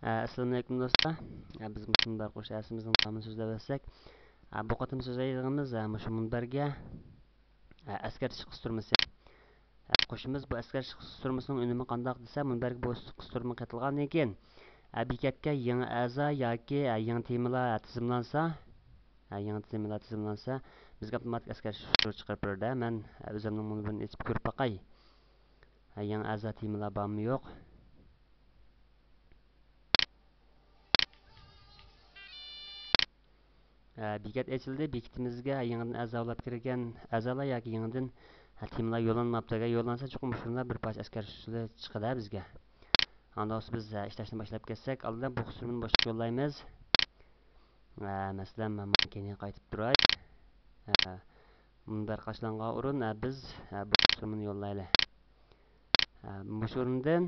Assalamu alaykum do'stlar. Biz munbar qo'shasimizning tamamini so'zlab o'tsak, bu qatim so'zlaydig'imiz mushu munbarga askar chiqish qisturmasi. Qo'shimiz bu askar chiqish qisturmasining unumi qandoq desa, munbarga bu qisturma qatilgandan keyin bekatga yangi a'zo yoki yangi temalar tizimlansa, bizga avtomatik askar chiqarib beradi. Men o'zimning munbarini yechib ko'rib boqay. Yangi a'zo temalar bormi yo'q? Bekat açıldı. Bekitimizge yanıdan azalap kirgen azalar yoki yanıdan timlar yo'llanmabdiga yo'llansa chuqur shunda bir parcha askar chiqadi bizga. Anda biz ishlashni boshlab ketsak, oldin bu qusurni boshqa yo'llaymiz. Masalan, men keyin qaytib turay. Bunday qashlangan o'rin biz bu qusurni yo'llaylik. Bu o'rindan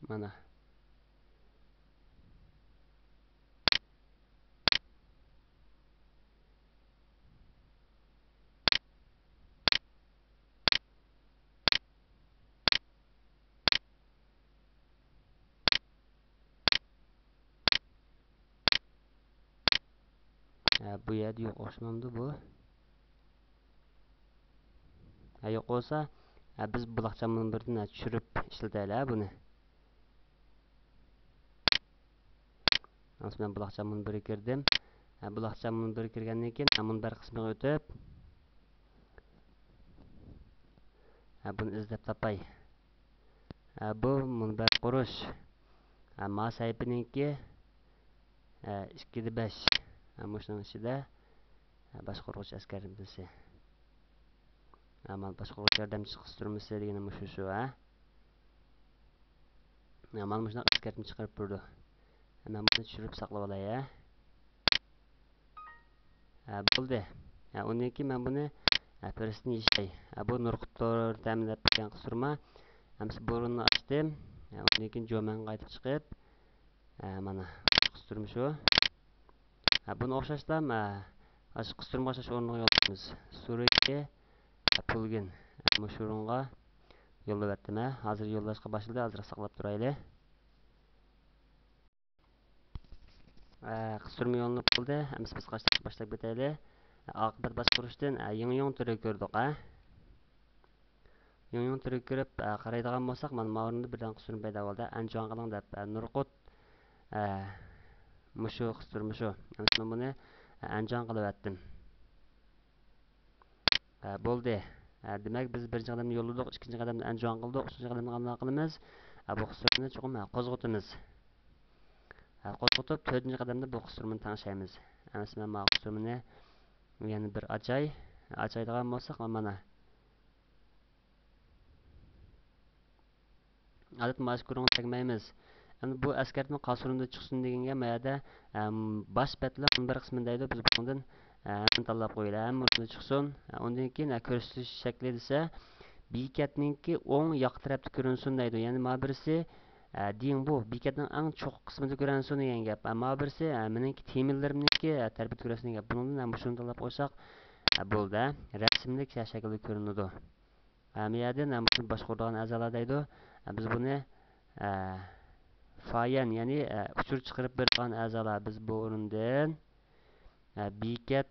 mana bu yerda yo'q o'xshamamdi bu. Yo'q olsa biz buloqchamni birdan tushirib ishlataylik buni. Ben buloqchamni bir kirdim. Buloqchamni bir kirgandan keyin munbar qismiga o'tib buni izlab topay. Bu munbar qurish. Ma sayfininki 2/5. Mushuning ichida boshqaruvchi askar bilsa. Mana boshqaruvchi yordamchi qisturmasi degani mushu shu, mana mushunaqa askarni chiqarib turdi. Men buni tushirib saqlab olay, bo'ldi. Undan keyin men buni firistni yeshay. Bu Nurqutlar ta'minlab bergan qisturma. Hamsi bo'rinni ochdim. Undan keyin jo'man qaytib chiqib, mana qisturma shu. Buni o'xshashdan qisturma o'xshash o'rniga yo'llaymiz. Suriki pulgin. Mushu o'ringa yo'llayaptim. Hozir yo'llashga boshladi. Hozir saqlab turaylik. Qisturma yo'llanib bo'ldi. Hamsi biz qashlashni boshlab ketaylik. Oqibat boshqarishdan yung turi ko'rdik, Yung turi ko'rib qaraydigan bo'lsak, mana bu o'rinda birdan qisturma paydo bo'ldi. Anjon qiling deb Nurqut mushu qisturma shu. Men buni anjon qilyaptim. Bo'ldi. Demak biz birinchi qadamni yo'lladik, ikkinchi qadamni anjon qildik, uchinchi qadamni qanday qilamiz? Bu qisturmani chuqur qo'zg'atamiz. Qo'zg'atib, to'rtinchi qadamda bu qisturmani tangshaymiz. Men bu qisturmani yana bir ochaydigan bo'lsak, mana adat mashkuruni tagmaymiz. Endi bu askarning qasurunda chiqsin deganga mayada bosh patla bir qismidaydi. Biz bundan tanlab qo'yaylik. Bunda chiqsin. Undan keyin ko'rsatish shakli desa, bekatninki o'ng yoq tarafda ko'rinsin deydi. Ya'ni ma birisi deng bu bekatning eng cho'q qismida ko'rinsin degan gap. Ma birisi meniki temillarimniki tarafda ko'rinsin degan gap. Bundan shuni tanlab qo'ysak bo'ldi. Rasmlik shaklda ko'rinadi. Miyadin boshqaradigan a'zolar deydi. Biz buni fayan ya'ni uchur chiqarib bergan a'zolar biz bu o'rindan bekat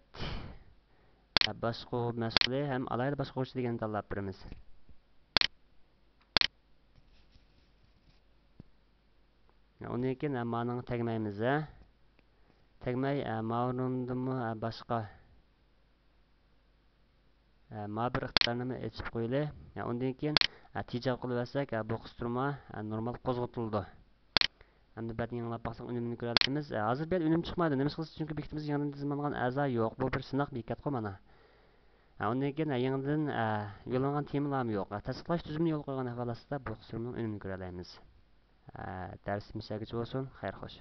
boshqaruv mas'uli ham alayda boshqaruvchi degan tanlab beramiz. Undan keyin ma'noni tagmaymiz. Tagmay ma'nundimi boshqa ma bir ixtiyorni aytib qo'yaylik. Undan keyin tejab qilib olsak, bu qisturma normal qo'zg'atildi. Endi bat yanglab baqsaq unumini ko'ramiz. Hozir bet unum chiqmadi. Nima qilsa chunki bekitimizga yangidan tizimlangan a'zo yo'q. Bu bir sinoq bekat mana. Undan keyin yangidan yo'llangan temalar yo'q. Tasdiqlash tuzumini yo'l qo'ygan holatda bu qisturmaning unumini ko'ramiz. Dars misagacha bo'lsin. Xayr xo'sh.